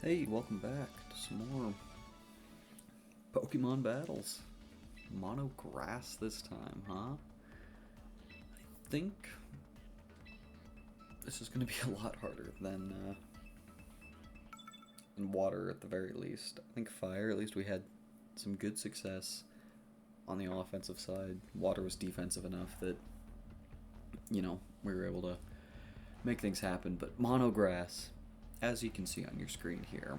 Hey, welcome back to some more Pokemon battles. Mono Grass this time, huh? I think this is going to be a lot harder than Water at the very least. I think Fire, at least we had some good success on the offensive side. Water was defensive enough that, we were able to make things happen. But Mono Grass, as you can see on your screen here,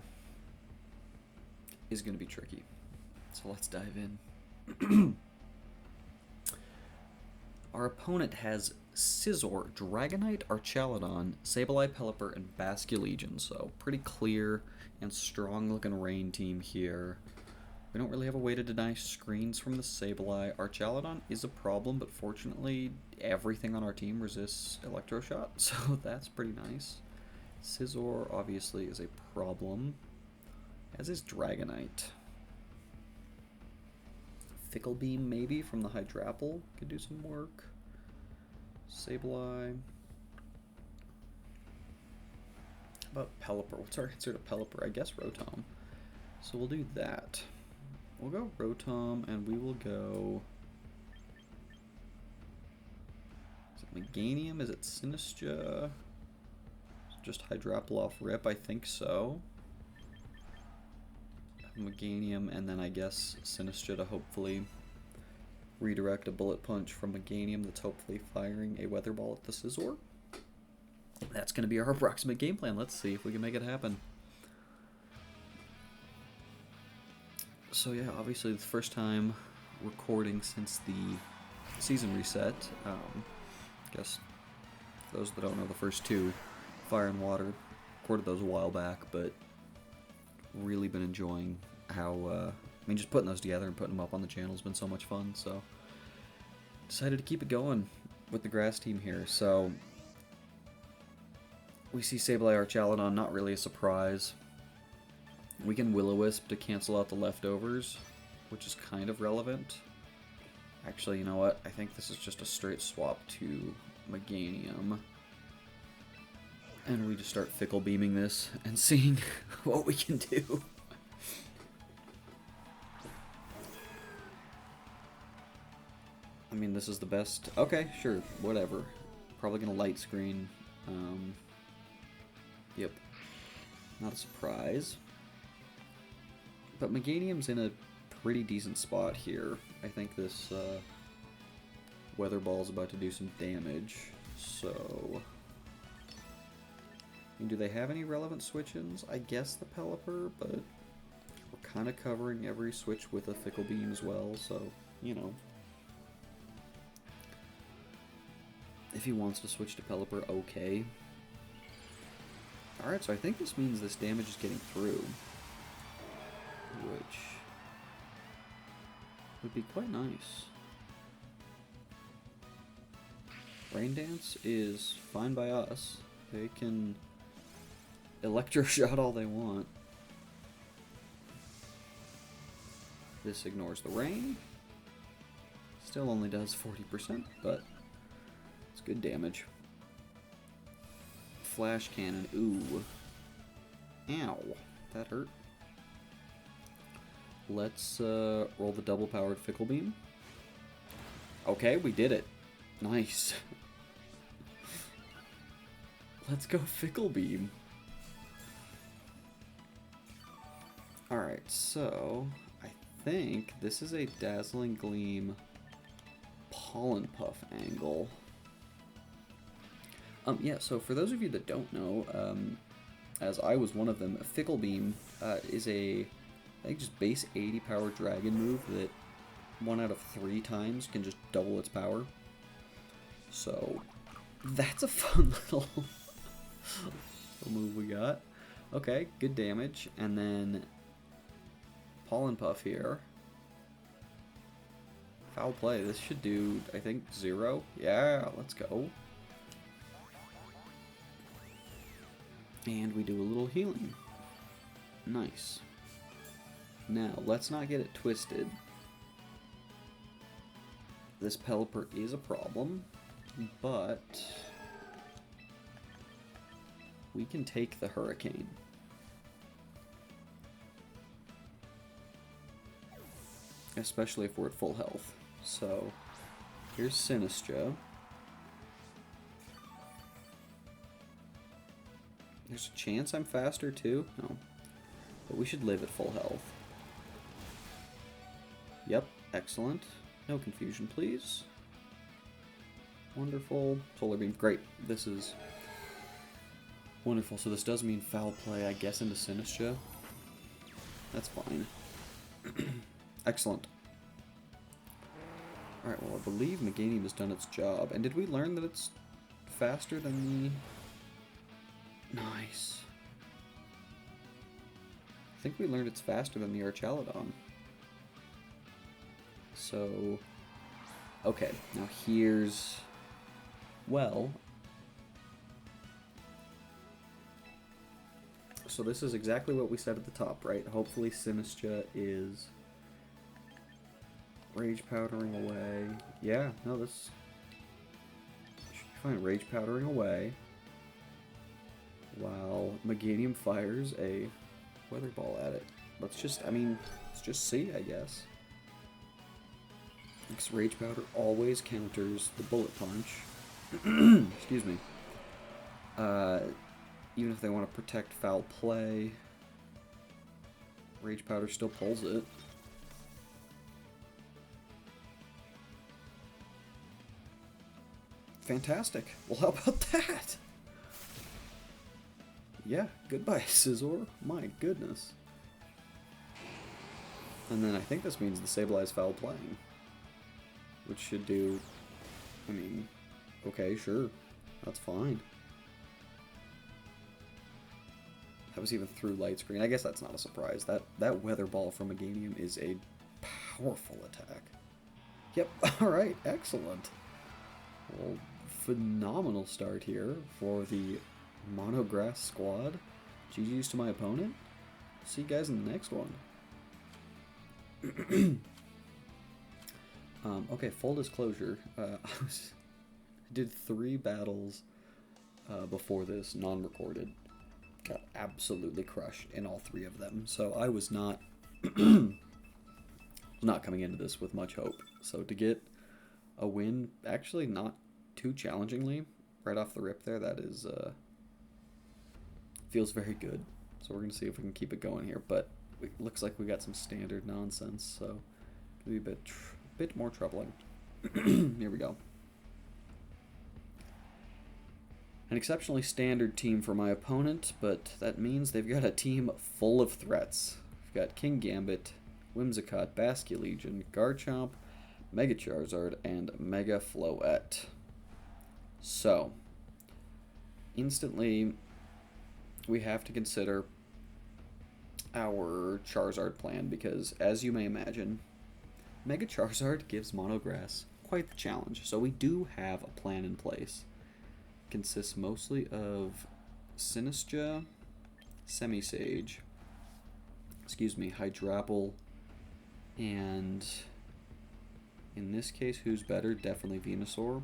is going to be tricky. So let's dive in. Our opponent has Scizor, Dragonite, Archaludon, Sableye, Pelipper, and Basculegion. So pretty clear and strong looking rain team here. We don't really have a way to deny screens from the Sableye. Archaludon is a problem, but fortunately everything on our team resists Electroshock, so that's pretty nice. Scizor obviously is a problem, as is Dragonite. Fickle Beam maybe from the Hydrapple could do some work. Sableye. How about Pelipper? What's our answer to Pelipper? I guess Rotom. So we'll do that. We'll go Rotom and we will go... Is it Meganium? Is it Sinistcha? Just Hydrapple off rip? I think so. Meganium, and then I guess Sinistcha to hopefully redirect a Bullet Punch from Meganium that's hopefully firing a Weather Ball at the Scizor. That's going to be our approximate game plan. Let's see if we can make it happen. So yeah, obviously the first time recording since the season reset. I guess those that don't know, the first two, Fire and Water, recorded those a while back, but really been enjoying how, just putting those together and putting them up on the channel has been so much fun, so decided to keep it going with the grass team here. So we see Sableye Archaludon, not really a surprise. We can Will-O-Wisp to cancel out the leftovers, which is kind of relevant. Actually, you know what? I think this is just a straight swap to Meganium. And we just start Fickle Beaming this and seeing what we can do. I mean, this is the best. Okay, sure, whatever. Probably gonna light screen. Yep. Not a surprise. But Meganium's in a pretty decent spot here. I think this Weather Ball's about to do some damage. So... do they have any relevant switch-ins? I guess the Pelipper, but we're kind of covering every switch with a Fickle Beam as well, so, If he wants to switch to Pelipper, okay. Alright, so I think this means this damage is getting through, which would be quite nice. Rain Dance is fine by us. They can Electroshot all they want. This ignores the rain. Still only does 40%, but it's good damage. Flash Cannon, ooh. Ow, that hurt. Let's roll the double powered Fickle Beam. Okay, we did it. Nice. Let's go Fickle Beam. Alright, so I think this is a Dazzling Gleam Pollen Puff angle. Yeah, so for those of you that don't know, as I was one of them, Fickle Beam is a, I think, just base 80 power dragon move that 1 out of 3 times can just double its power. So that's a fun little move we got. Okay, good damage, and then Pollen Puff here. Foul play. This should do, I think, 0. Yeah, let's go. And we do a little healing. Nice. Now, let's not get it twisted. This Pelipper is a problem, but we can take the Hurricane. especially if we're at full health. So, here's Sinistcha. There's a chance I'm faster too? No. But we should live at full health. Yep, excellent. No confusion, please. Wonderful. Solar Beam, great. This is wonderful. So this does mean foul play, I guess, into Sinistcha. That's fine. Excellent. Alright, well, I believe Meganium has done its job. And did we learn that it's faster than the... Nice. I think we learned it's faster than the Archaludon. So... Okay, now here's... Well... So this is exactly what we said at the top, right? Hopefully Sinistcha is... Rage Powdering away. Yeah, no, this... Should be fine. Rage Powdering away. While Meganium fires a Weather Ball at it. Let's just see, I guess. Because Rage Powder always counters the Bullet Punch. Excuse me. Even if they want to protect foul play, Rage Powder still pulls it. Fantastic. Well, how about that? Yeah, goodbye, Scizor. My goodness. And then I think this means the Sableye foul playing. Which should do... I mean, okay, sure. That's fine. That was even through Light Screen. I guess that's not a surprise. That Weather Ball from Meganium is a powerful attack. Yep, alright, excellent. Well, phenomenal start here for the Monograss squad. GG's to my opponent. See you guys in the next one. Okay, full disclosure. I did 3 battles before this, non-recorded. Got absolutely crushed in all 3 of them. So I was not not coming into this with much hope. So to get a win, actually not too challengingly, right off the rip there, that is feels very good. So we're gonna see if we can keep it going here. But it looks like we got some standard nonsense, so it'll be a bit more troubling. Here we go. An exceptionally standard team for my opponent, but that means they've got a team full of threats. We've got Kingambit, Whimsicott, Basculegion, Garchomp, Mega Charizard, and Mega Floette. So, instantly, we have to consider our Charizard plan, because, as you may imagine, Mega Charizard gives Monograss quite the challenge. So we do have a plan in place. Consists mostly of Sinistcha, Semisage, Hydrapple, and in this case, who's better? Definitely Venusaur.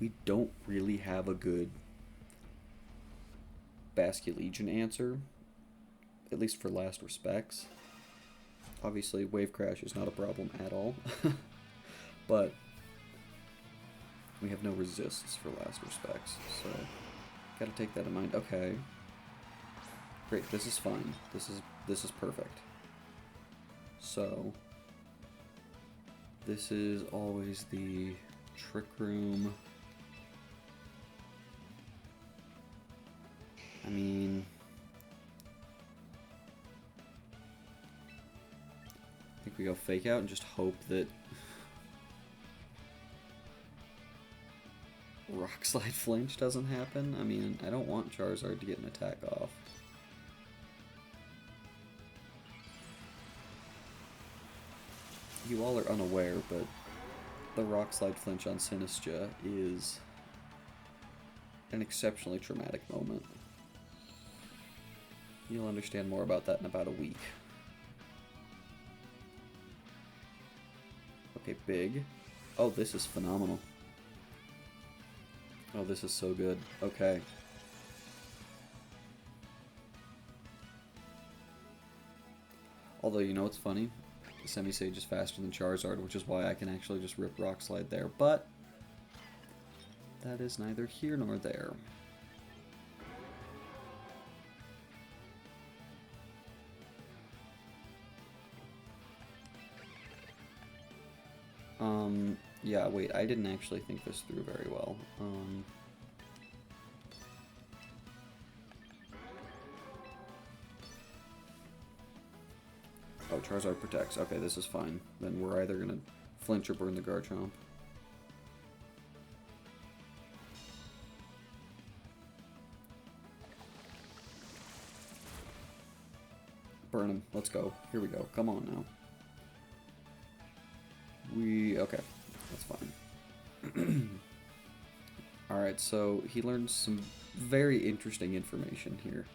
We don't really have a good Basculegion answer, at least for last respects. Obviously, Wave Crash is not a problem at all, but we have no resists for last respects, so gotta take that in mind. Okay, great. This is fine. This is perfect. So this is always the Trick Room. I mean, I think we go Fake Out and just hope that Rock Slide Flinch doesn't happen. I mean, I don't want Charizard to get an attack off. You all are unaware, but the Rock Slide Flinch on Sinistcha is an exceptionally traumatic moment. You'll understand more about that in about a week. Okay, big. Oh, this is phenomenal. Oh, this is so good. Okay. Although, you know what's funny? Semi-Sage is faster than Charizard, which is why I can actually just rip Rock Slide there, but that is neither here nor there. Yeah, wait, I didn't actually think this through very well. Oh, Charizard protects. Okay, this is fine. Then we're either gonna flinch or burn the Garchomp. Burn him. Let's go. Here we go. Come on now. Okay. That's fine. Alright, so he learned some very interesting information here.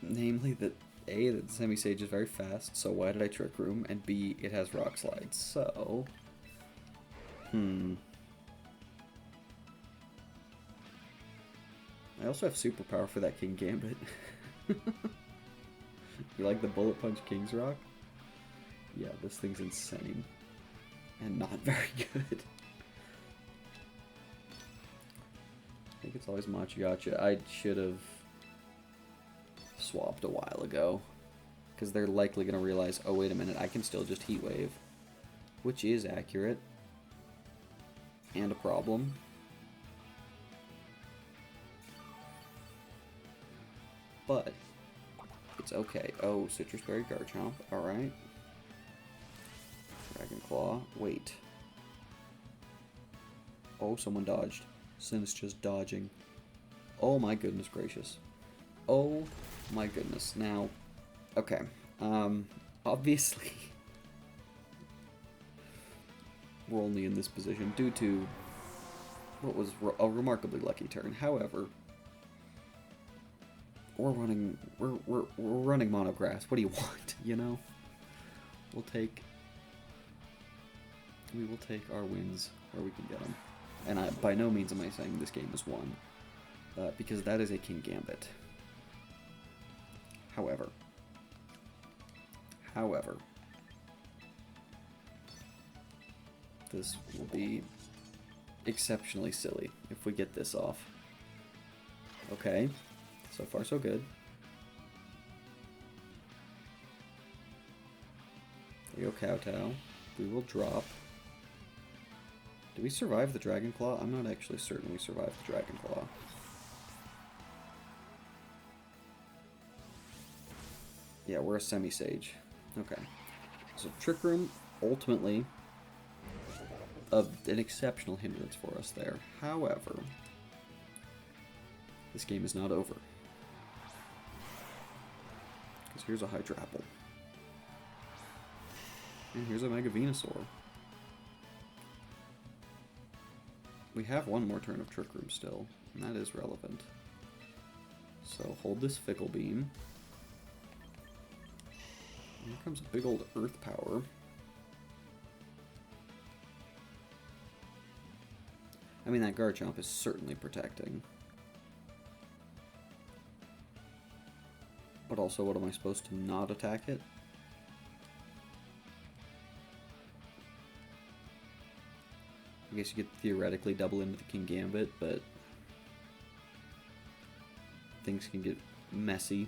Namely that A, that the Semi-Sage is very fast, so why did I Trick Room? And B, it has Rock Slide, so... I also have Superpower for that King Gambit. You like the Bullet Punch King's Rock? Yeah, this thing's insane. And not very good. I think it's always Machiacha. I should have swapped a while ago. Because they're likely going to realize, oh wait a minute, I can still just Heat Wave. Which is accurate. And a problem. But it's okay. Oh, Citrus Berry Garchomp. Alright. Dragon Claw. Wait. Oh, someone dodged. Sin's just dodging. Oh my goodness gracious. Oh my goodness. Now, okay. Obviously, we're only in this position due to what was a remarkably lucky turn. However, we're running Monograss. What do you want? You know, we will take our wins where we can get them. And by no means am I saying this game is won, because that is a King Gambit. However, this will be exceptionally silly if we get this off. Okay, so far so good. There you go, Kowtow. We will drop. Did we survive the Dragon Claw? I'm not actually certain we survived the Dragon Claw. Yeah, we're a Semi-Sage. Okay. So Trick Room, ultimately, an exceptional hindrance for us there. However, this game is not over. Because here's a Hydrapple. And here's a Mega Venusaur. We have one more turn of Trick Room still, and that is relevant. So hold this Fickle Beam. Here comes a big old Earth Power. I mean, that Garchomp is certainly protecting. But also, what am I supposed to not attack it? I guess you could theoretically double into the King Gambit, but things can get messy.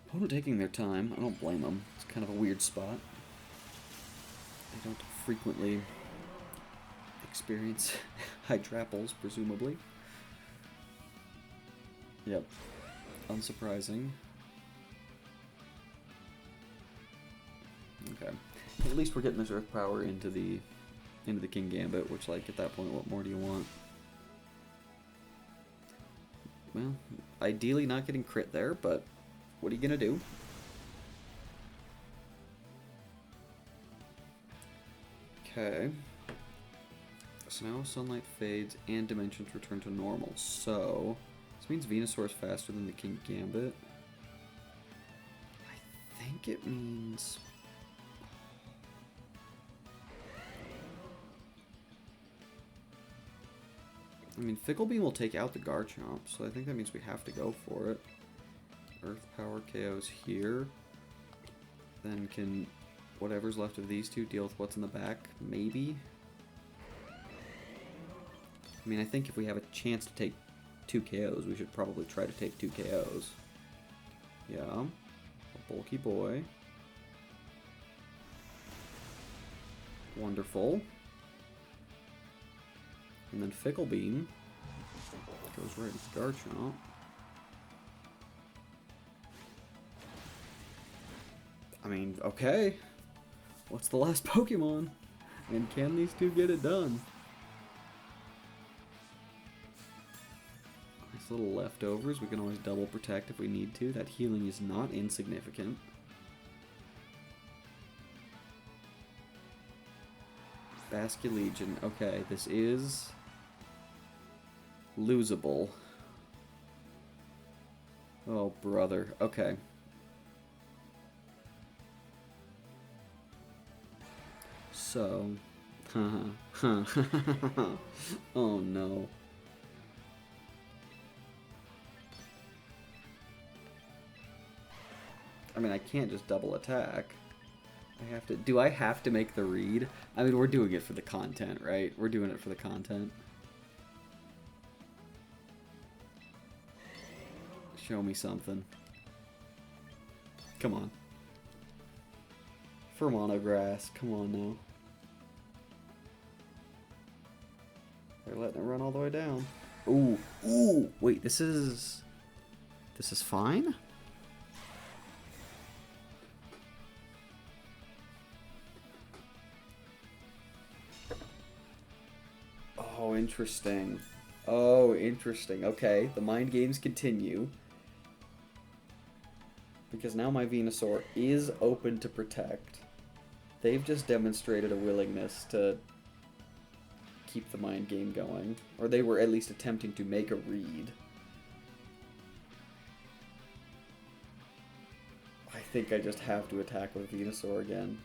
Opponent taking their time. I don't blame them. It's kind of a weird spot. They don't frequently experience Hydrapples, presumably. Yep. Unsurprising. Okay. At least we're getting this Earth Power into the King Gambit, which, like, at that point, what more do you want? Well, ideally not getting crit there, but what are you gonna do? Okay. So now Sunlight fades and Dimensions return to normal. So this means Venusaur is faster than the King Gambit. I think it means... I mean, Fickle Beam will take out the Garchomp, so I think that means we have to go for it. Earth Power KO's here. Then can whatever's left of these two deal with what's in the back? Maybe? I mean, I think if we have a chance to take 2 KOs, we should probably try to take 2 KOs. Yeah. A bulky boy. Wonderful. And then Fickle Beam goes right into Garchomp. I mean, okay. What's the last Pokemon? And can these two get it done? Nice little leftovers. We can always double protect if we need to. That healing is not insignificant. Basculegion. Okay, this is losable. Oh, brother. Okay. So, oh no. I mean, I can't just double attack. I have to. Do I have to make the read? I mean, we're doing it for the content, right? We're doing it for the content. Show me something. Come on. For Monograss. Come on now. They're letting it run all the way down. Ooh. Ooh. Wait, this is fine? Oh, interesting. Oh, interesting. Okay, the mind games continue. Because now my Venusaur is open to protect. They've just demonstrated a willingness to keep the mind game going. Or they were at least attempting to make a read. I think I just have to attack with Venusaur again.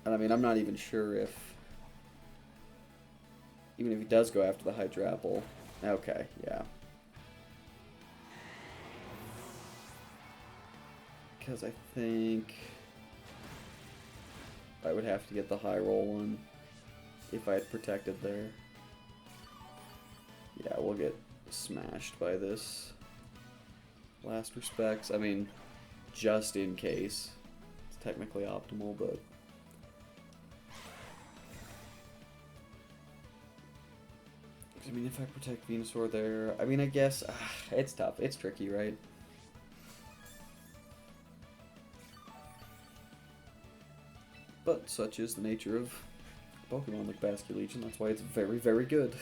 And I mean, I'm not even sure if... Even if he does go after the Hydrapple. Okay, yeah. Because I think I would have to get the high roll one if I had protected there. Yeah, we'll get smashed by this. Last respects, I mean, just in case. It's technically optimal, but... I mean, if I protect Venusaur there... I mean, I guess... it's tough. It's tricky, right? But such is the nature of Pokemon like Basculegion. That's why it's very, very good.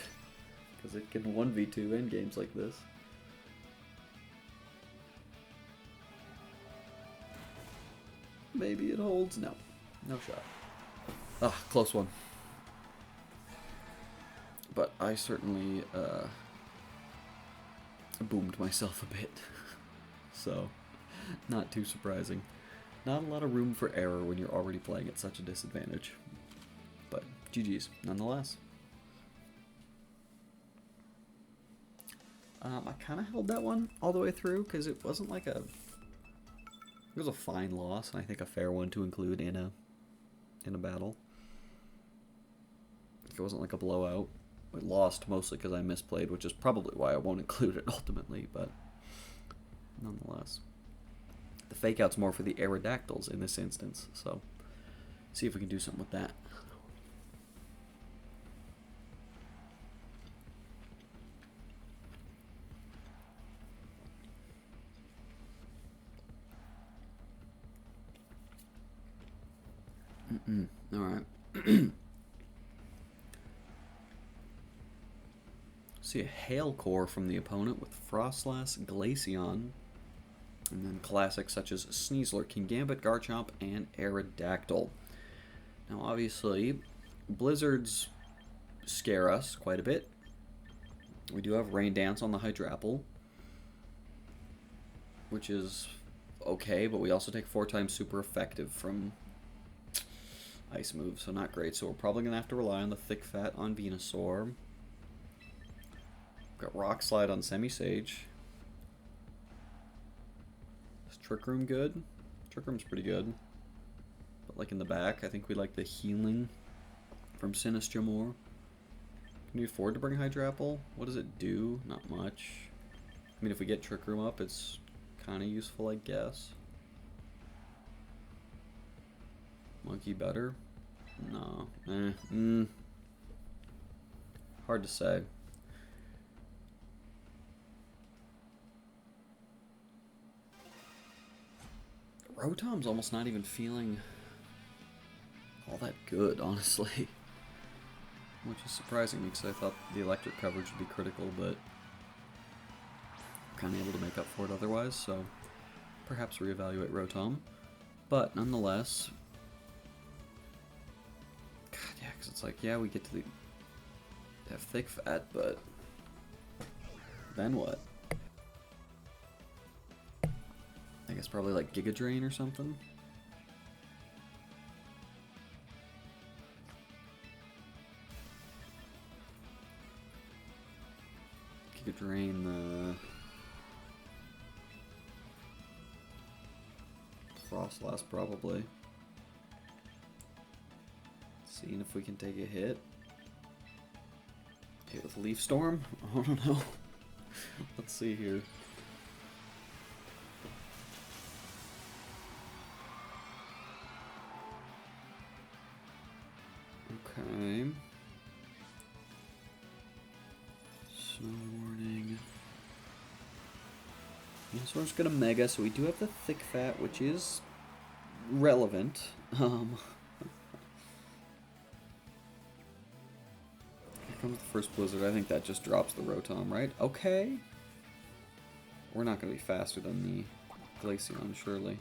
Because it can 1v2 in games like this. Maybe it holds? No. No shot. Ah, close one. But I certainly boomed myself a bit. So, not too surprising. Not a lot of room for error when you're already playing at such a disadvantage. But GG's, nonetheless. I kind of held that one all the way through because it wasn't like a... It was a fine loss, and I think a fair one to include in a battle. It wasn't like a blowout. I lost mostly because I misplayed, which is probably why I won't include it ultimately, but nonetheless. The fake out's more for the Aerodactyls in this instance, so see if we can do something with that. Alright. See a Hail Core from the opponent with Frostlass, Glaceon, and then classics such as Sneasler, Kingambit, Garchomp, and Aerodactyl. Now obviously, Blizzards scare us quite a bit. We do have Rain Dance on the Hydrapple, which is okay, but we also take 4 times super effective from ice moves, so not great. So we're probably going to have to rely on the Thick Fat on Venusaur. Got Rock Slide on Semi-Sage. Is Trick Room good? Trick Room's pretty good. But like in the back, I think we like the healing from Sinistcha more. Can we afford to bring Hydro Apple? What does it do? Not much. I mean, if we get Trick Room up, it's kind of useful, I guess. Monkey better? No. Hard to say. Rotom's almost not even feeling all that good, honestly. Which is surprising me because I thought the electric coverage would be critical, but kind of able to make up for it otherwise, so perhaps reevaluate Rotom. But nonetheless, God, yeah, because it's like, yeah, we get to have Thick Fat, but then what? I guess probably like Giga Drain or something. Giga Drain the Frostlass probably. Seeing if we can take a hit. Hit with Leaf Storm? I don't know. Let's see here. Okay. Snow Warning. Yeah, so we're just gonna Mega, so we do have the Thick Fat, which is relevant. Here comes the first Blizzard. I think that just drops the Rotom, right? Okay. We're not gonna be faster than the Glaceon, surely.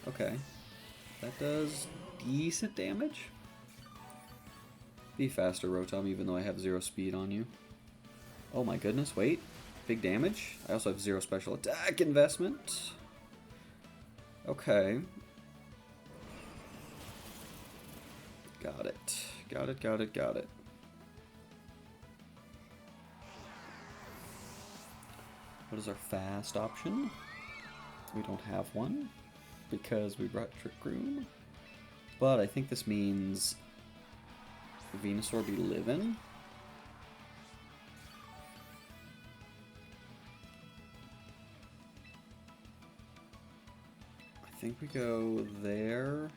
Okay. That does decent damage. Be faster, Rotom, even though I have 0 speed on you. Oh my goodness, wait. Big damage. I also have 0 special attack investment. Okay. Got it. Got it, got it, got it. What is our fast option? We don't have one because we brought Trick Room. But I think this means Venusaur be living. I think we go there.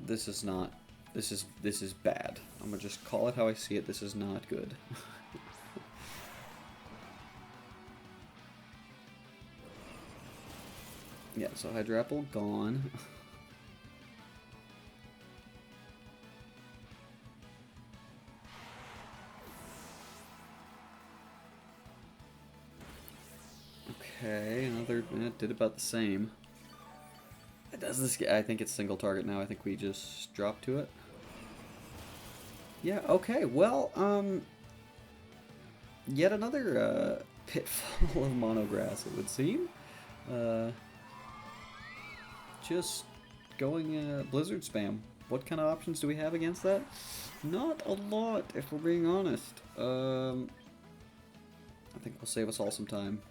This is not. This is bad. I'm gonna just call it how I see it. This is not good. Yeah, so Hydro Apple gone. Okay, another did about the same. Does this? I think it's single target now. I think we just drop to it. Yeah. Okay. Well. Yet another pitfall of Monograss, it would seem. Just going Blizzard spam. What kind of options do we have against that? Not a lot, if we're being honest. I think we'll save us all some time.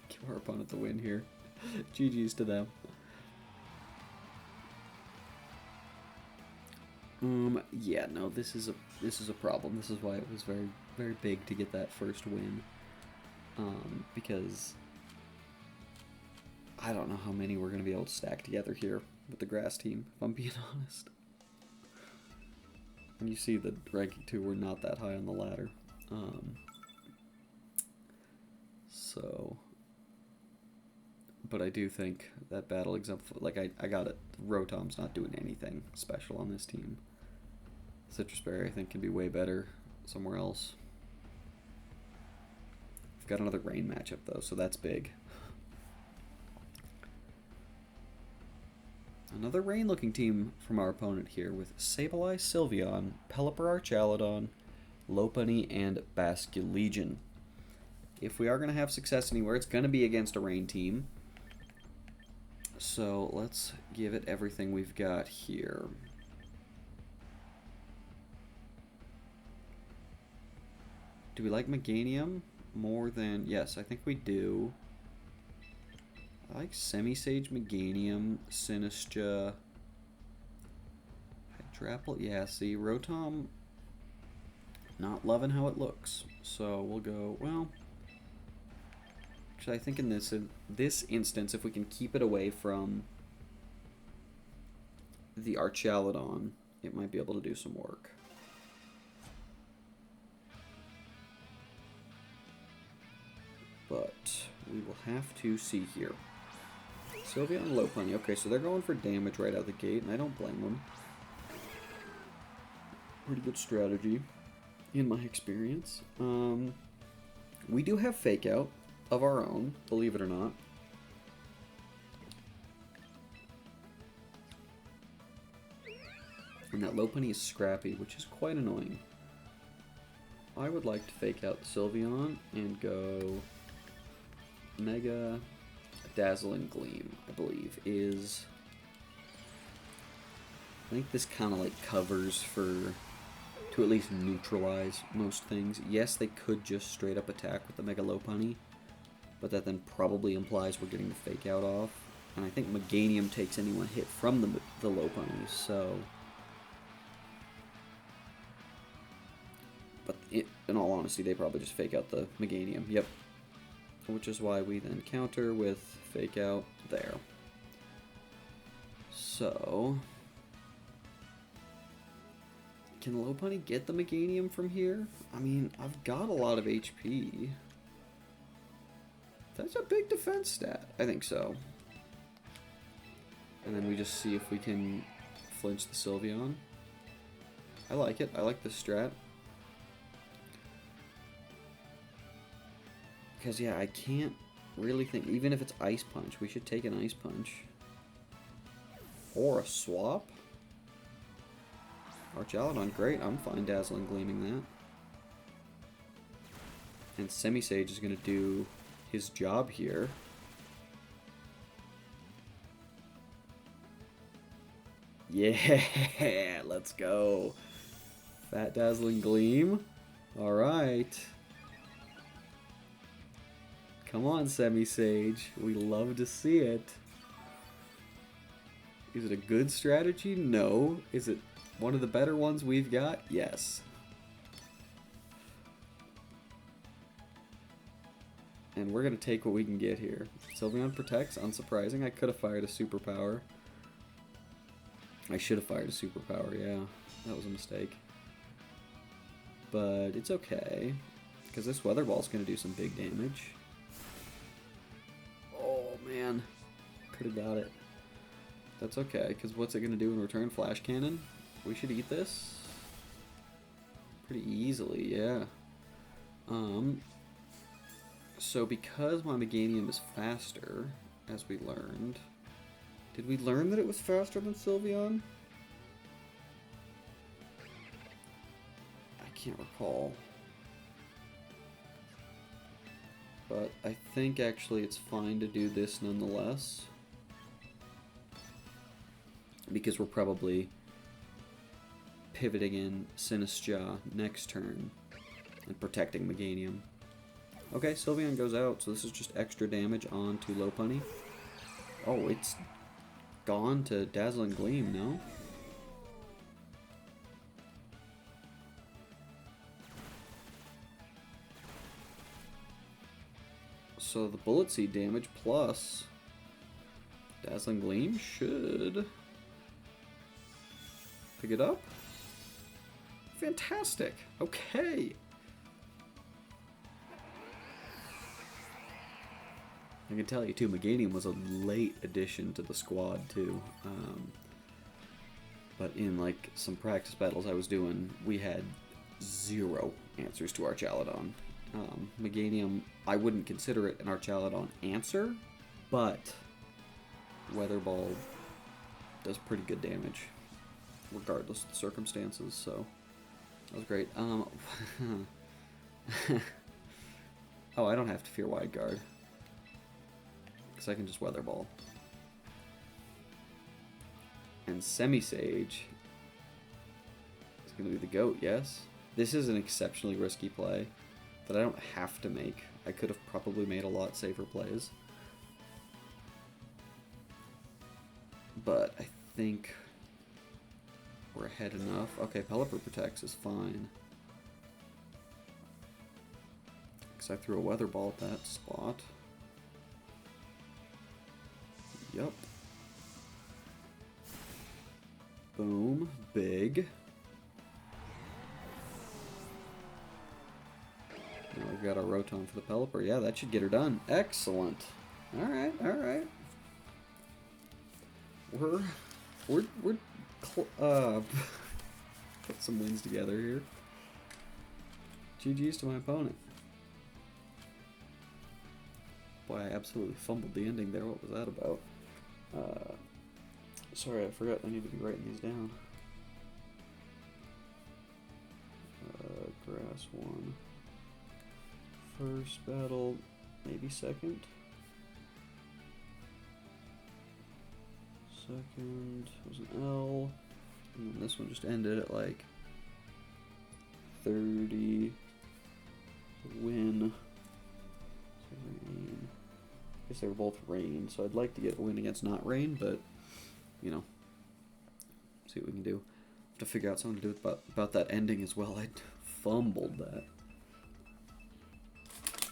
Give our opponent the win here. GG's to them. Yeah, no, this is a problem. This is why it was very, very big to get that first win. Because I don't know how many we're gonna be able to stack together here with the grass team, if I'm being honest. And you see that ranking 2, we're not that high on the ladder. But I do think that battle exemplifies, like, I got it. Rotom's not doing anything special on this team. Citrus Berry, I think, can be way better somewhere else. We've got another rain matchup, though, so that's big. Another rain-looking team from our opponent here with Sableye, Sylveon, Pelipper, Archaludon, Lopunny, and Basculegion. if we are going to have success anywhere, it's going to be against a rain team. So let's give it everything we've got here. Do we like Meganium more than... Yes, I think we do. I like Semi-Sage, Meganium, Sinistcha, Hydrapple. Yeah, see, Rotom, not loving how it looks. So we'll go, well... Actually, I think in this instance, if we can keep it away from the Archaludon, it might be able to do some work. But we will have to see here. Sylveon and Lopunny. Okay, so they're going for damage right out the gate, and I don't blame them. Pretty good strategy, in my experience. We do have Fake Out of our own, believe it or not. And that Lopunny is scrappy, which is quite annoying. I would like to Fake Out the Sylveon and go Mega Dazzling Gleam, I believe, is... I think this kind of like covers to at least neutralize most things. Yes, they could just straight up attack with the Mega Lopunny, but that then probably implies we're getting the Fake Out off. And I think Meganium takes any one hit from the Lopunny, so... But in all honesty, they probably just Fake Out the Meganium. Yep. Which is why we then counter with Fake Out there. So... Can Lopunny get the Meganium from here? I mean, I've got a lot of HP. That's a big defense stat. I think so. And then we just see if we can flinch the Sylveon. I like it. I like this strat. Because, yeah, I can't really think... Even if it's Ice Punch, we should take an Ice Punch. Or a swap. Archaludon, great. I'm fine Dazzling Gleaming that. And Semi-Sage is going to do his job here. Yeah, let's go. Fat Dazzling Gleam. Alright. Come on, Semi-Sage. We love to see it. Is it a good strategy? No. Is it one of the better ones we've got? Yes. And we're going to take what we can get here. Sylveon protects, unsurprising. I could have fired a superpower. I should have fired a superpower, yeah. That was a mistake. But it's okay, because this Weather Ball is going to do some big damage. Oh, man. Could have got it. That's okay, because what's it going to do in return? Flash Cannon? We should eat this pretty easily, yeah. So because my Meganium is faster, as we learned... Did we learn that it was faster than Sylveon? I can't recall. But I think actually it's fine to do this nonetheless. Because we're probably pivoting in Sinistcha next turn and protecting Meganium. Okay, Sylveon goes out, so this is just extra damage on to Lopunny. Oh, it's gone to Dazzling Gleam, no? So the Bullet Seed damage plus Dazzling Gleam should pick it up. Fantastic. Okay. I can tell you too, Meganium was a late addition to the squad too. But in like some practice battles I was doing, we had 0 answers to Archaludon. Meganium, I wouldn't consider it an Archaludon answer, but Weather Ball does pretty good damage, regardless of the circumstances, so that was great. Oh, I don't have to fear Wide Guard. Because I can just Weather Ball. And Semi-Sage is going to be the GOAT, yes? This is an exceptionally risky play that I don't have to make. I could have probably made a lot safer plays. But I think we're ahead enough. Okay, Pelipper protects is fine. Because I threw a Weather Ball at that spot. Yup. Boom. Big. Now we've got our Rotom for the Pelipper. Yeah, that should get her done. Excellent. Alright, alright. We're put some wins together here. GG's to my opponent. Boy, I absolutely fumbled the ending there. What was that about? Sorry, I forgot I need to be writing these down. Grass 1. First battle, maybe second. Second was an L. And then this one just ended at like 30. Win. Rain. I guess they were both rain, so I'd like to get a win against not rain, but you know, see what we can do. Have to figure out something to do about that ending as well. I fumbled that,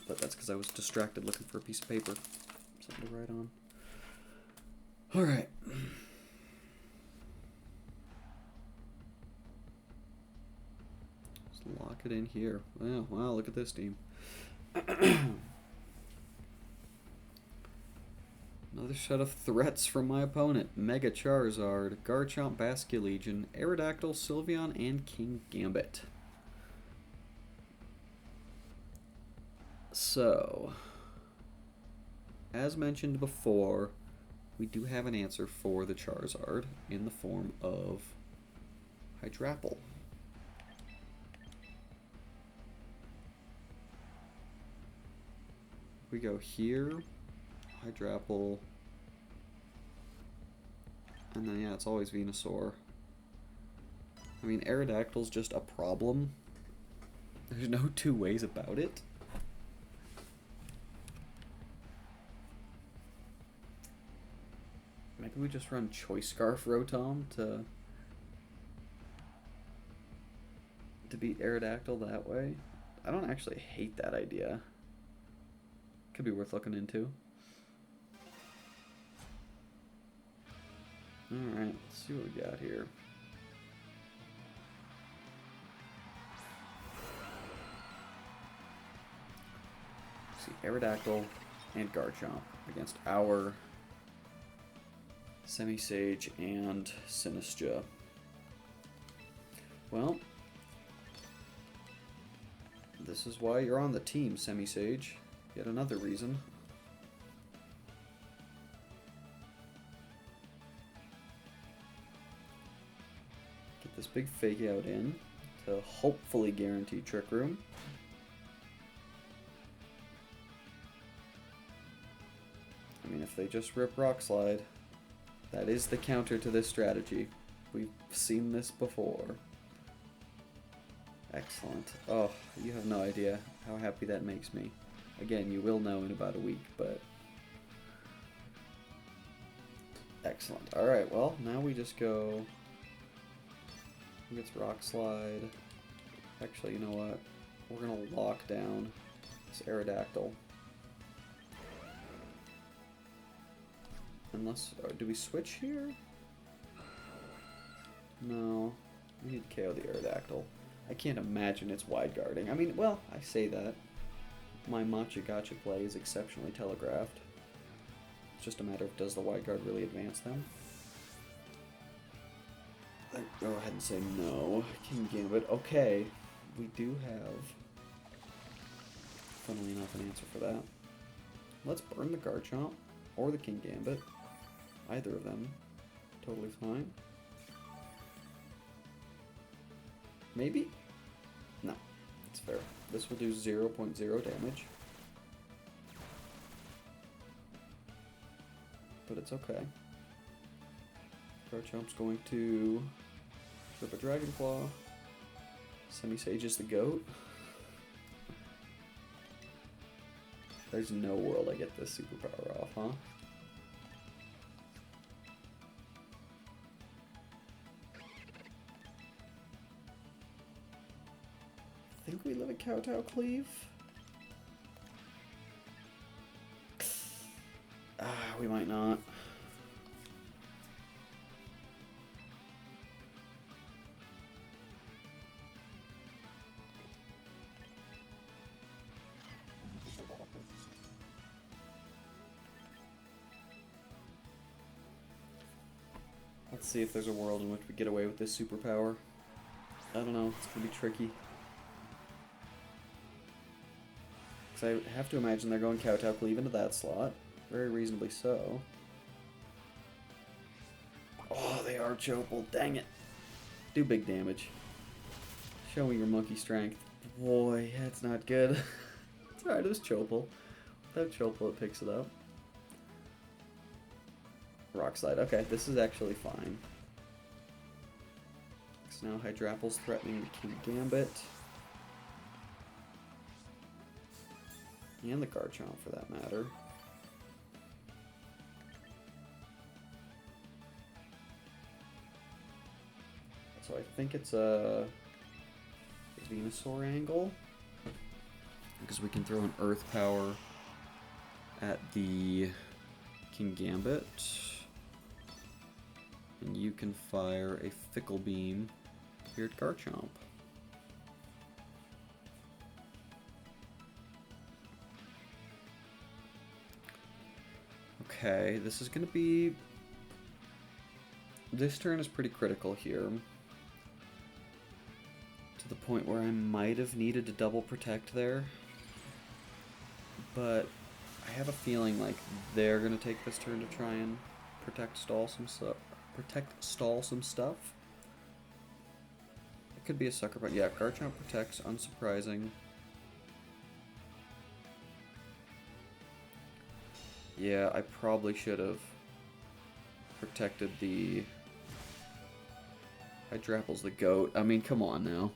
but that's because I was distracted looking for a piece of paper, something to write on. All right. Let's lock it in here. Well, wow, look at this team. Another set of threats from my opponent. Mega Charizard, Garchomp, Basculegion, Aerodactyl, Sylveon, and Kingambit. So, as mentioned before, we do have an answer for the Charizard in the form of Hydrapple. We go here, Hydrapple, and then yeah, it's always Venusaur. I mean, Aerodactyl's just a problem. There's no two ways about it. Maybe we just run Choice Scarf Rotom to beat Aerodactyl that way. I don't actually hate that idea. Could be worth looking into. Alright, let's see what we got here. Let's see, Aerodactyl and Garchomp against our Semi-Sage and Sinistcha. Well, this is why you're on the team, Semi-Sage. Yet another reason. Get this big Fake Out in to hopefully guarantee Trick Room. I mean, if they just rip Rock Slide, that is the counter to this strategy. We've seen this before. Excellent. Oh, you have no idea how happy that makes me. Again, you will know in about a week, but... Excellent. Alright, well, now we just go... I think it's Rock Slide. Actually, you know what? We're going to lock down this Aerodactyl. Unless... do we switch here? No. We need to KO the Aerodactyl. I can't imagine it's wide guarding. I mean, well, I say that. My Matcha Gotcha play is exceptionally telegraphed. It's just a matter of, does the wide guard really advance them? I'd go ahead and say no. Kingambit. Okay. We do have, funnily enough, an answer for that. Let's burn the Garchomp or the Kingambit. Either of them. Totally fine. Maybe? No. It's fair. This will do 0.0 damage. but it's okay. Garchomp's going to trip a Dragon Claw. Semi-Sage is the GOAT. There's no world I get this superpower off, huh? I think we live a Kowtow Cleave. We might not. Let's see if there's a world in which we get away with this superpower. I don't know, it's gonna be tricky. Because I have to imagine they're going Kowtow Cleave into that slot. Very reasonably so. Oh, they are Chople. Dang it. Do big damage. Show me your monkey strength. Boy, that's not good. It's alright, it was Chople. Without Chople, it picks it up. Rock Slide. Okay, this is actually fine. So now Hydrapple's threatening the Kingambit. And the Garchomp, for that matter. So I think it's a Venusaur angle. Because we can throw an Earth Power at the Kingambit. And you can fire a Fickle Beam here at Garchomp. Okay, this is going to be... This turn is pretty critical here. To the point where I might have needed to double protect there. But I have a feeling like they're going to take this turn to try and stall some stuff. It could be a sucker punch. Yeah, Garchomp protects, unsurprising. Yeah, I probably should have protected the... Hydrapple's the GOAT. I mean, come on now.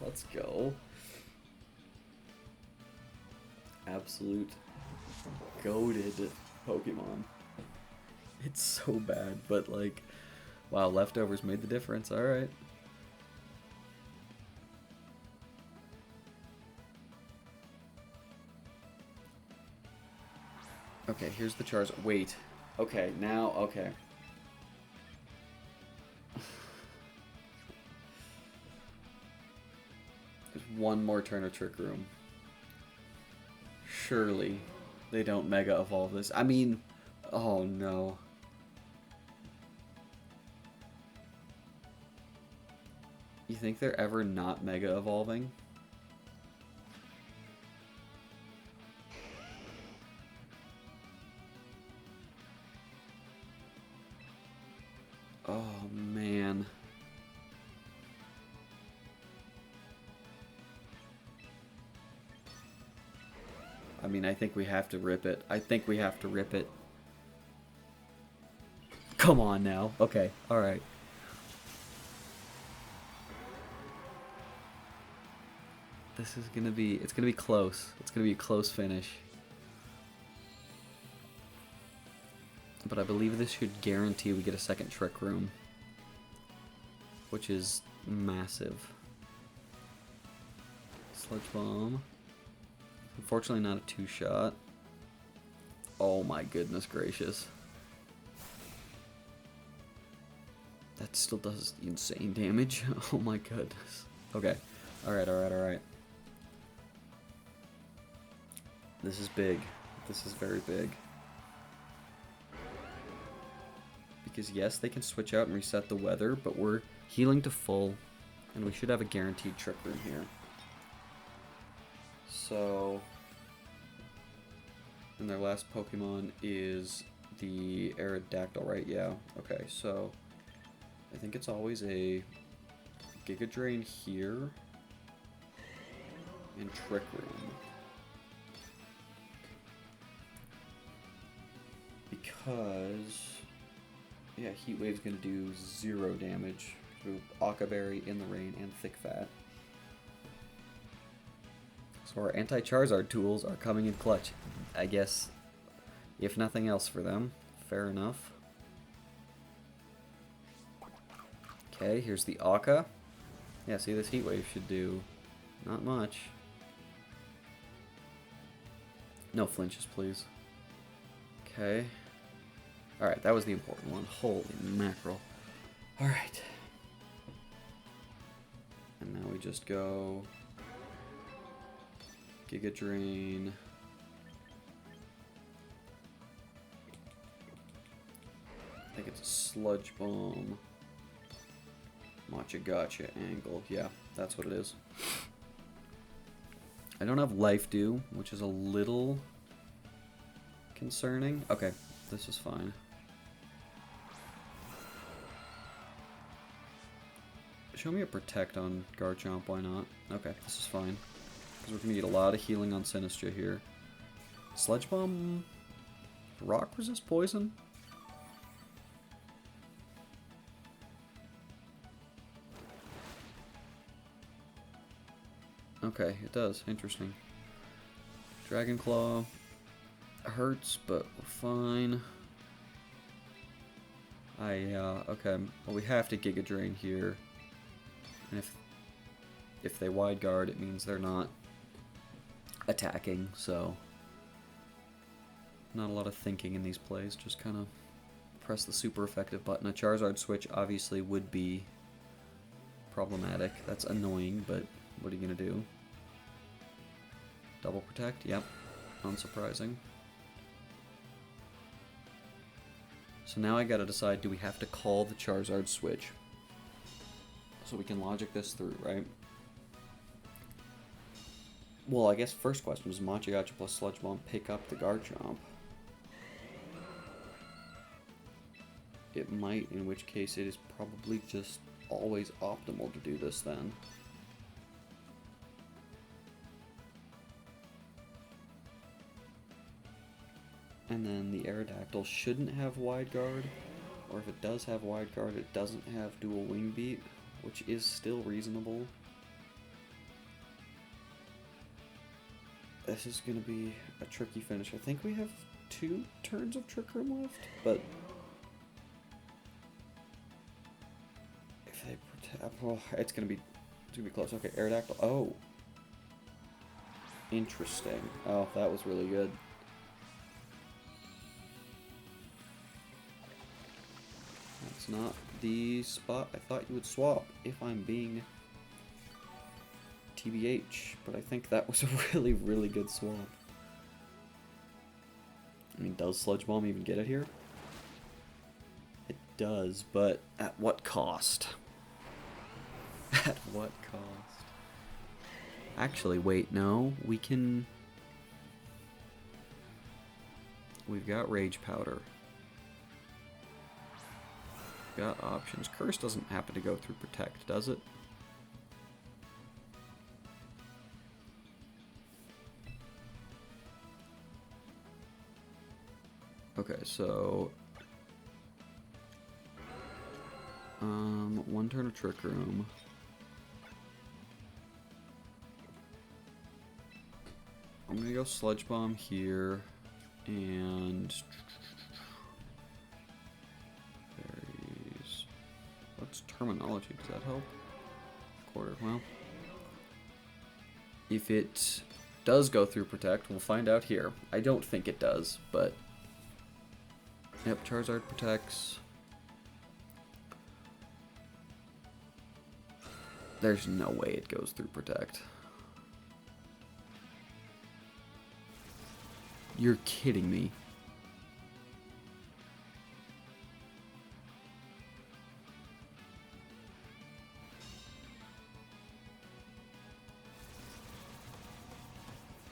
Let's go. Absolute goated Pokemon. It's so bad, but like, wow, leftovers made the difference. Alright. Okay, here's the Charizard. Wait. Okay, now, okay. There's one more turn of Trick Room. Surely they don't Mega Evolve this. I mean, oh no. You think they're ever not Mega Evolving? Oh man. I mean, I think we have to rip it. I think we have to rip it. Come on now. Okay, alright. This is gonna be, it's gonna be close. It's gonna be a close finish. But I believe this should guarantee we get a second Trick Room. Which is massive. Sludge Bomb. Unfortunately not a two-shot. Oh my goodness gracious. That still does insane damage. Oh my goodness. Okay. Alright, alright, alright. This is big. This is very big. Because yes, they can switch out and reset the weather, but we're healing to full, and we should have a guaranteed Trick Room here. So, and their last Pokemon is the Aerodactyl, right? Yeah. Okay, so I think it's always a Giga Drain here and Trick Room. because... Yeah, Heat Wave's going to do 0 damage through Occa Berry, In the Rain, and Thick Fat. So our anti-Charizard tools are coming in clutch. I guess, if nothing else for them, fair enough. Okay, here's the Occa. Yeah, see, this Heat Wave should do not much. No flinches, please. Okay. Alright, that was the important one. Holy mackerel. Alright. And now we just go... Giga Drain. I think it's a Sludge Bomb. Matcha Gotcha angle. Yeah, that's what it is. I don't have Life Dew, which is a little concerning. Okay, this is fine. Show me a Protect on Garchomp, why not? Okay, this is fine. Because we're going to get a lot of healing on Sinistcha here. Sludge Bomb... Rock resist poison? Okay, it does. Interesting. Dragon Claw hurts, but we're fine. Okay. Well, we have to Giga Drain here. And if they wide guard, it means they're not attacking, so not a lot of thinking in these plays. Just kind of press the super effective button. A Charizard switch obviously would be problematic. That's annoying, but what are you gonna do? Double Protect? Yep. Unsurprising. So now I gotta decide, do we have to call the Charizard switch? So we can logic this through, right? Well, I guess first question is Matcha Gotcha plus Sludge Bomb pick up the Garchomp? It might, in which case it is probably just always optimal to do this then. And then the Aerodactyl shouldn't have Wide Guard, or if it does have Wide Guard, it doesn't have Dual Wing Beat, which is still reasonable. This is going to be a tricky finish. I think we have 2 turns of Trick Room left, but if they protect, oh, it's going to be close. Okay, Aerodactyl. Oh, interesting. Oh, that was really good. That's not the spot I thought you would swap, if I'm being TBH, but I think that was a really, really good swap. I mean, does Sludge Bomb even get it here? It does, but at what cost? At what cost? Actually, wait, no, we can... We've got Rage Powder. Got options. Curse doesn't happen to go through Protect, does it? Okay, so... one turn of Trick Room. I'm gonna go Sludge Bomb here, and... Berries... What's Terminology? Does that help? Quarter, well... If it does go through Protect, we'll find out here. I don't think it does, but... Yep, Charizard protects. There's no way it goes through Protect. You're kidding me.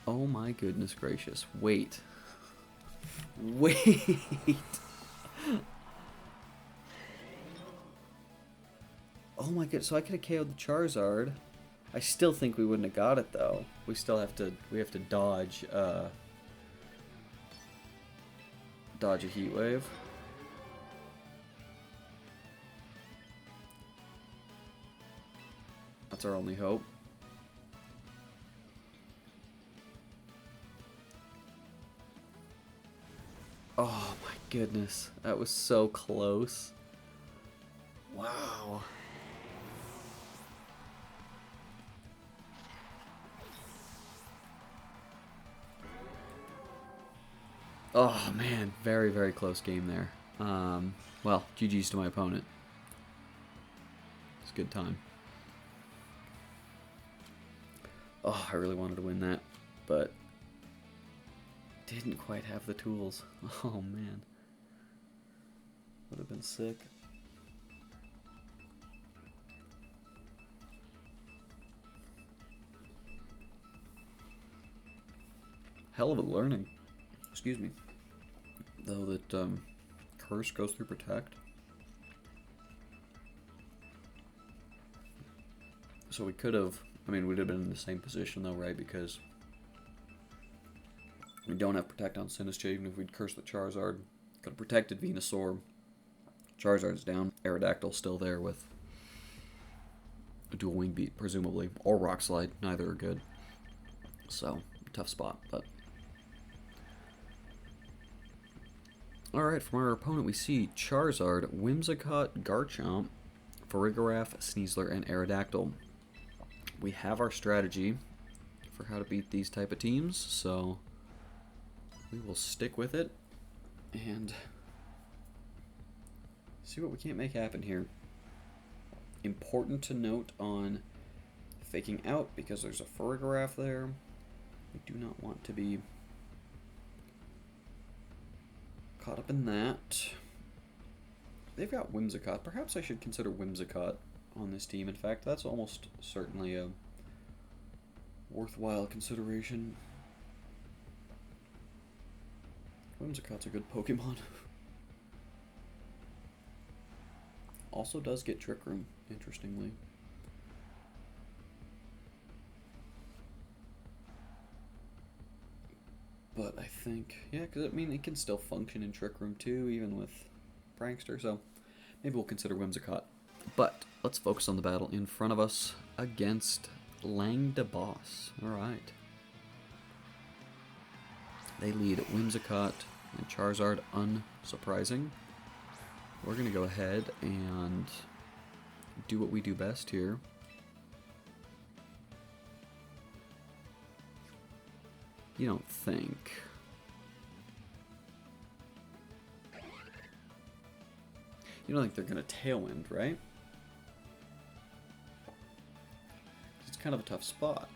Oh my goodness gracious. Wait. Wait. Oh my god, so I could have KO'd the Charizard. I still think we wouldn't have got it though. We still have to dodge Dodge a Heat Wave. That's our only hope. Oh my goodness, that was so close. Wow. Oh man, very, very close game there. Well, GG's to my opponent. It's a good time. Oh, I really wanted to win that, but didn't quite have the tools. Oh man. Would have been sick. Hell of a learning. Excuse me. Though that Curse goes through Protect. So we could have, I mean, we'd have been in the same position though, right? Because we don't have Protect on Sinistcha, even if we'd cursed the Charizard. Could have protected Venusaur. Charizard's down. Aerodactyl's still there with a dual wing beat, presumably. Or Rock Slide. Neither are good. So, tough spot, but... Alright, from our opponent we see Charizard, Whimsicott, Garchomp, Farigiraf, Sneasler, and Aerodactyl. We have our strategy for how to beat these type of teams, so we will stick with it and see what we can't make happen here. Important to note on faking out, because there's a Farigiraf there. We do not want to be caught up in that. They've got Whimsicott. Perhaps I should consider Whimsicott on this team. In fact, that's almost certainly a worthwhile consideration. Whimsicott's a good Pokemon. Also does get Trick Room, interestingly. But I think, yeah, because I mean, it can still function in Trick Room too, even with Prankster, so maybe we'll consider Whimsicott. But let's focus on the battle in front of us against Langdeboss. Alright. They lead Whimsicott and Charizard, unsurprising. We're going to go ahead and do what we do best here. You don't think... You don't think they're going to Tailwind, right? It's kind of a tough spot.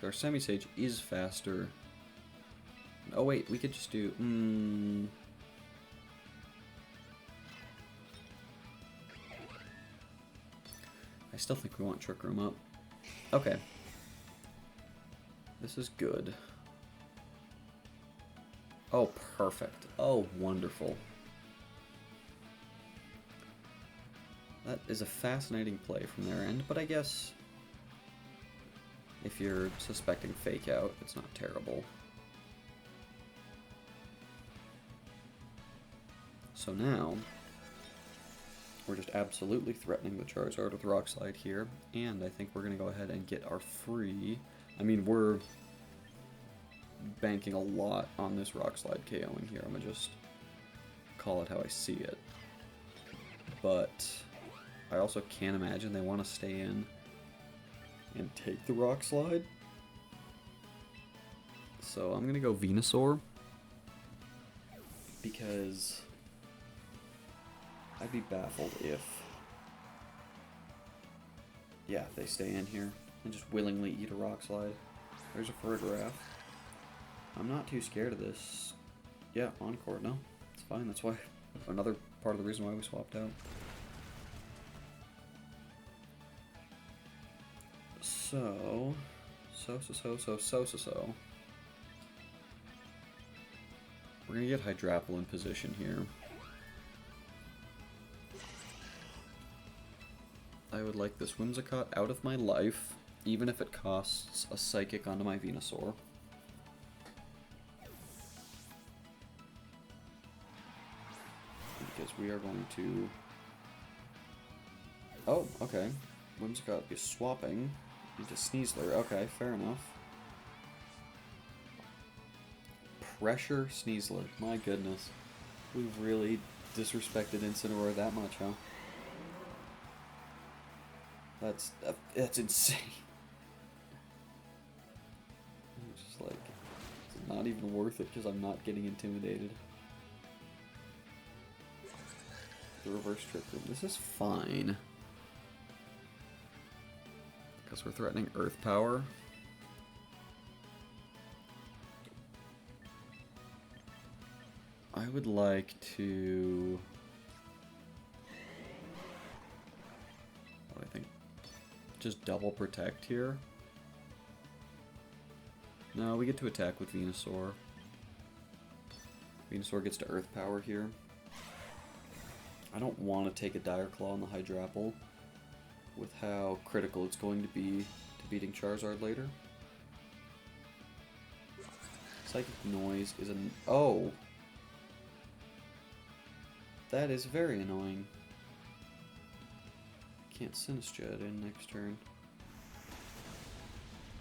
Our Semi-Sage is faster. Oh wait, we could just do... I still think we want Trick Room up. Okay. This is good. Oh, perfect. Oh, wonderful. That is a fascinating play from their end, but I guess if you're suspecting fake out, it's not terrible. So now, we're just absolutely threatening the Charizard with Rock Slide here, and I think we're going to go ahead and get our free... I mean, we're banking a lot on this Rock Slide KOing here. I'm going to just call it how I see it. But I also can't imagine they want to stay in and take the Rock Slide. So I'm going to go Venusaur, because I'd be baffled if, yeah, they stay in here and just willingly eat a Rock Slide. There's a Farigiraf. I'm not too scared of this. Yeah, Encore, no. It's fine, that's why, another part of the reason why we swapped out. So... We're gonna get Hydrapple in position here. I would like this Whimsicott out of my life, even if it costs a Psychic onto my Venusaur. are going to... Oh, okay. Whimsicott is swapping into Sneasler. Okay, fair enough. Pressure Sneasler. My goodness. We've really disrespected Incineroar that much, huh? That's insane. I'm just like, it's not even worth it because I'm not getting intimidated. The reverse Trick Room. This is fine. Because we're threatening Earth Power. I would like to... What do I think? Just double protect here. No, we get to attack with Venusaur. Venusaur gets to Earth Power here. I don't want to take a Dire Claw on the Hydrapple with how critical it's going to be to beating Charizard later. Psychic Noise is an... Oh! That is very annoying. Can't Sinistcha it in next turn.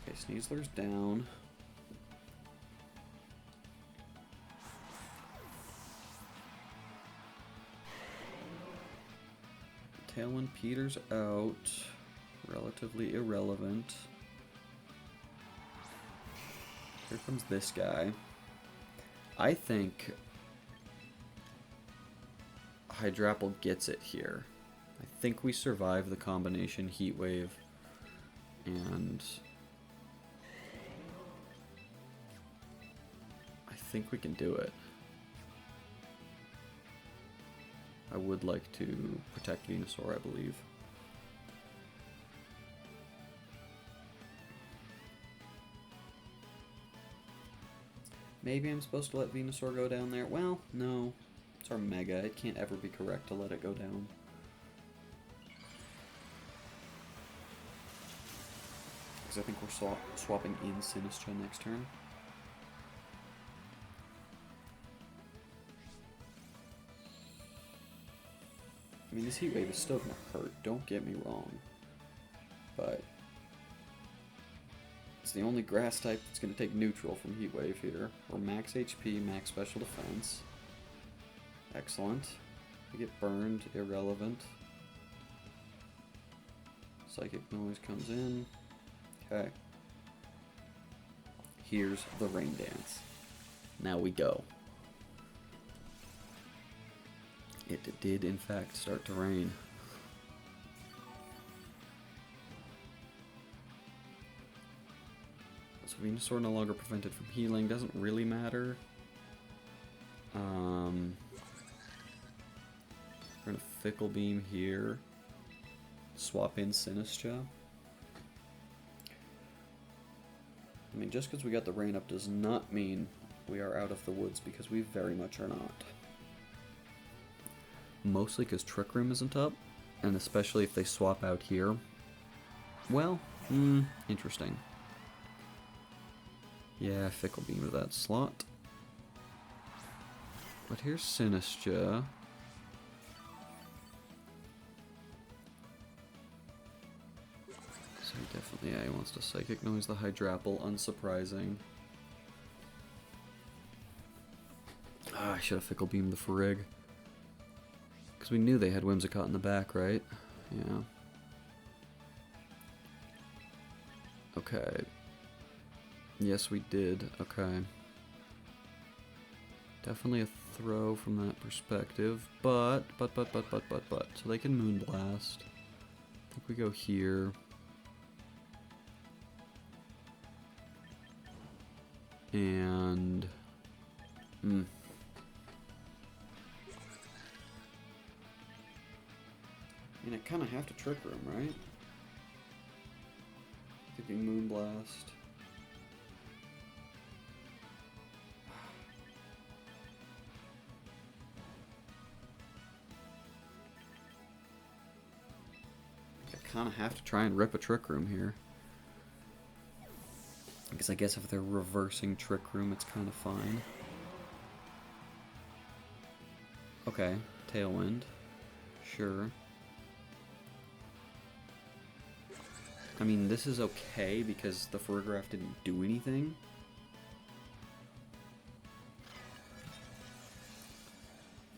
Okay, Sneasler's down. Tailwind Peter's out. Relatively irrelevant. Here comes this guy. I think Hydrapple gets it here. I think we survive the combination Heat Wave and I think we can do it. I would like to protect Venusaur, I believe. Maybe I'm supposed to let Venusaur go down there. Well, no. It's our Mega. It can't ever be correct to let it go down. Because I think we're swapping in Sinistcha next turn. I mean, this Heat Wave is still going to hurt, don't get me wrong. But it's the only grass type that's going to take neutral from Heat Wave here. We're max HP, max special defense. Excellent. We get burned, irrelevant. Psychic Noise comes in. Okay. Here's the Rain Dance. Now we go. It did, in fact, start to rain. So Venusaur no longer prevented from healing. Doesn't really matter. We're going to Fickle Beam here. Swap in Sinistcha. I mean, just because we got the rain up does not mean we are out of the woods, because we very much are not. Mostly because Trick Room isn't up, and especially if they swap out here. Well, interesting. Yeah, Fickle Beam to that slot. But here's Sinistcha. So definitely, yeah, he wants to Psychic Noise the Hydrapple, unsurprising. Ah, I should have Fickle Beamed the Ferrig. Because we knew they had Whimsicott in the back, right? Yeah. Okay. Yes, we did. Okay. Definitely a throw from that perspective, but. So they can Moonblast. I think we go here. And... I mean, I kind of have to Trick Room, right? Thinking Moonblast. I kind of have to try and rip a Trick Room here. Because I guess if they're reversing Trick Room, it's kind of fine. Okay, Tailwind. Sure. I mean, this is okay because the Farigiraf didn't do anything.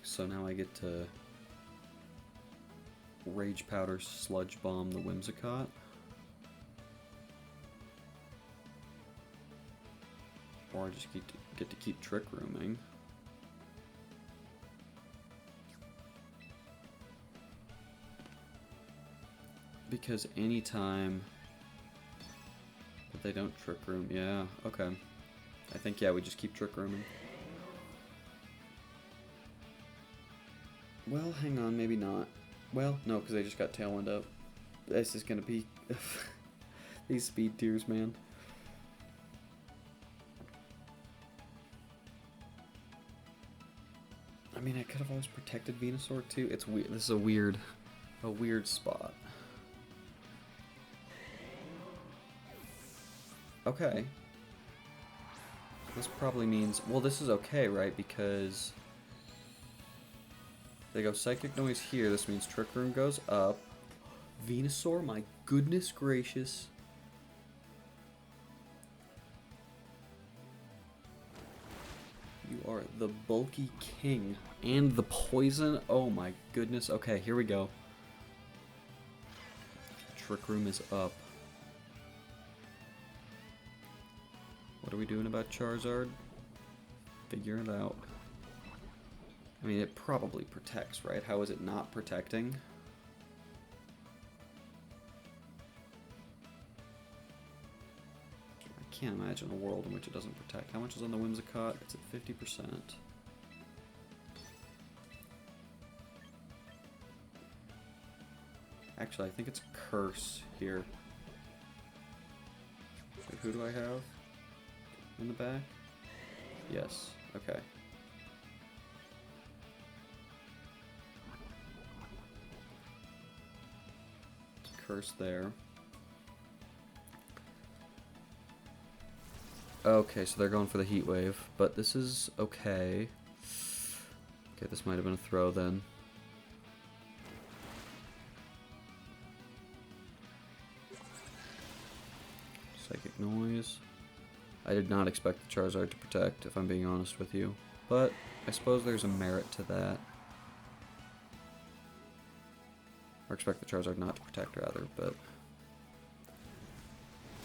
So now I get to Rage Powder, Sludge Bomb the Whimsicott. Or I just get to keep Trick Rooming. Because anytime that they don't Trick Room, yeah, okay. I think, yeah, we just keep Trick Rooming. Well, hang on, maybe not. Well, no, because they just got Tailwind up. This is gonna be... these speed tiers, man. I mean, I could have always protected Venusaur, too. It's weird. This is a weird spot. Okay. This probably means... Well, this is okay, right? Because... they go Psychic Noise here. This means Trick Room goes up. Venusaur, my goodness gracious. You are the bulky king. And the poison. Oh my goodness. Okay, here we go. Trick Room is up. What are we doing about Charizard? Figure it out. I mean, it probably protects, right? How is it not protecting? I can't imagine a world in which it doesn't protect. How much is on the Whimsicott? It's at 50%. Actually, I think it's Curse here. Wait, who do I have in the back? Yes, okay. Curse there. Okay, so they're going for the Heat Wave, but this is okay. Okay, this might have been a throw then. Psychic Noise. I did not expect the Charizard to protect, if I'm being honest with you. But I suppose there's a merit to that. Or expect the Charizard not to protect, rather, but...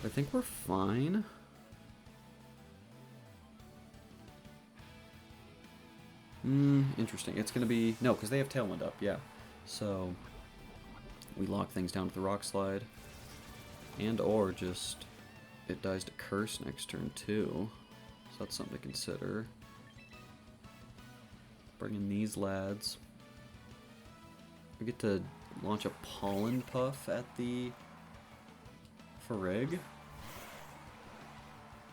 I think we're fine. Interesting. It's gonna be... No, because they have Tailwind up, yeah. So, we lock things down with the Rock Slide. And or just... it dies to Curse next turn, too. So that's something to consider. Bring in these lads. We get to launch a Pollen Puff at the Farig.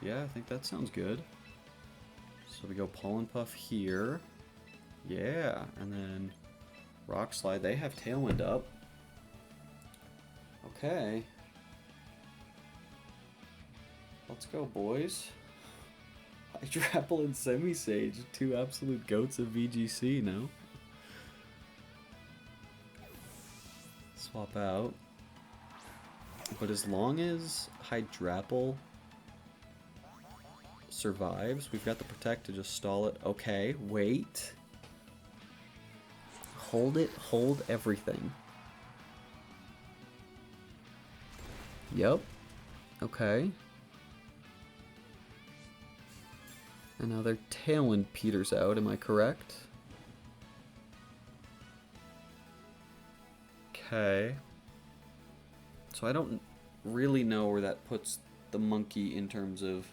Yeah, I think that sounds good. So we go Pollen Puff here. Yeah, and then Rock Slide. They have Tailwind up. Okay. Let's go, boys. Hydrapple and Semisage, two absolute goats of VGC, no? Swap out. But as long as Hydrapple survives, we've got the Protect to just stall it. Okay, wait. Hold it, hold everything. Yep. Okay. And now their Tailwind peters out, am I correct? Okay. So I don't really know where that puts the monkey in terms of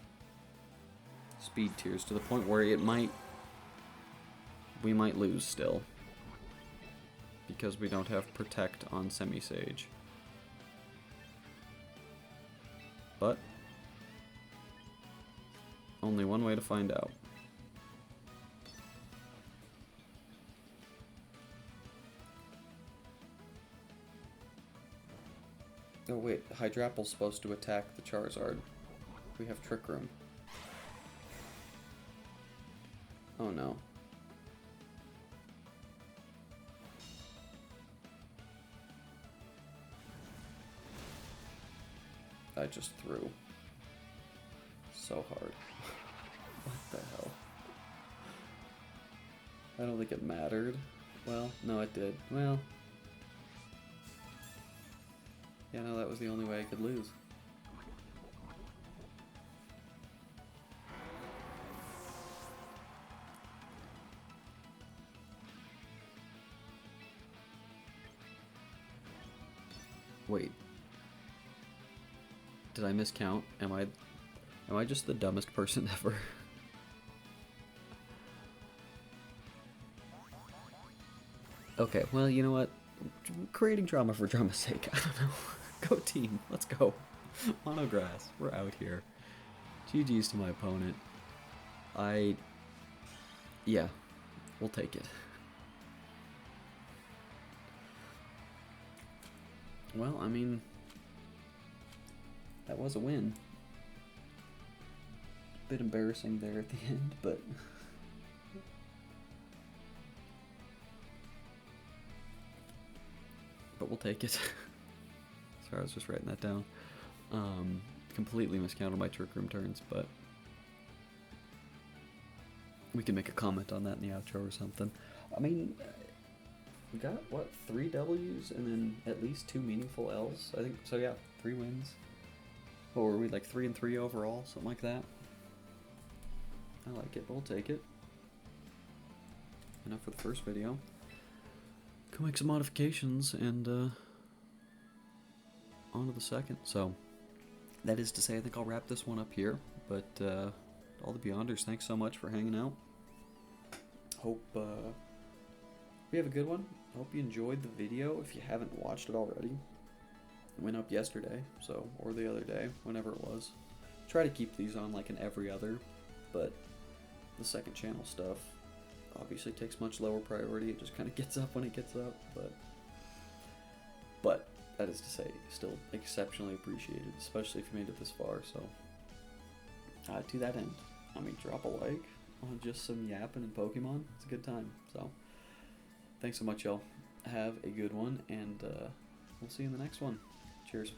speed tiers, to the point where it might... we might lose still. Because we don't have Protect on Semisage. But only one way to find out. Oh wait, Hydrapple's supposed to attack the Charizard. We have Trick Room. Oh no. I just threw so hard. What the hell? I don't think it mattered. Well, no it did. Well. Yeah, no, that was the only way I could lose. Wait. Did I miscount? Am I just the dumbest person ever? Okay, well, you know what? Creating drama for drama's sake. I don't know. Go team. Let's go. Monograss. We're out here. GG's to my opponent. Yeah. We'll take it. Well, I mean, that was a win. Bit embarrassing there at the end, but we'll take it. Sorry, I was just writing that down. Completely miscounted my Trick Room turns, but we can make a comment on that in the outro or something. I mean, we got, what, 3 W's and then at least 2 meaningful L's, I think. So yeah, 3 wins. Or were we like 3-3 overall, something like that? I like it, but we'll take it. Enough for the first video. Go make some modifications and on to the second. So that is to say, I think I'll wrap this one up here. But all the Beyonders, thanks so much for hanging out. Hope we have a good one. Hope you enjoyed the video. If you haven't watched it already, it went up yesterday, so, or the other day, whenever it was. Try to keep these on like an every other, but the second channel stuff obviously takes much lower priority. It just kind of gets up when it gets up, but that is to say, still exceptionally appreciated, especially if you made it this far. So to that end, I mean, drop a like on just some yapping and Pokemon. It's a good time. So thanks so much, y'all. Have a good one, and we'll see you in the next one. Cheers.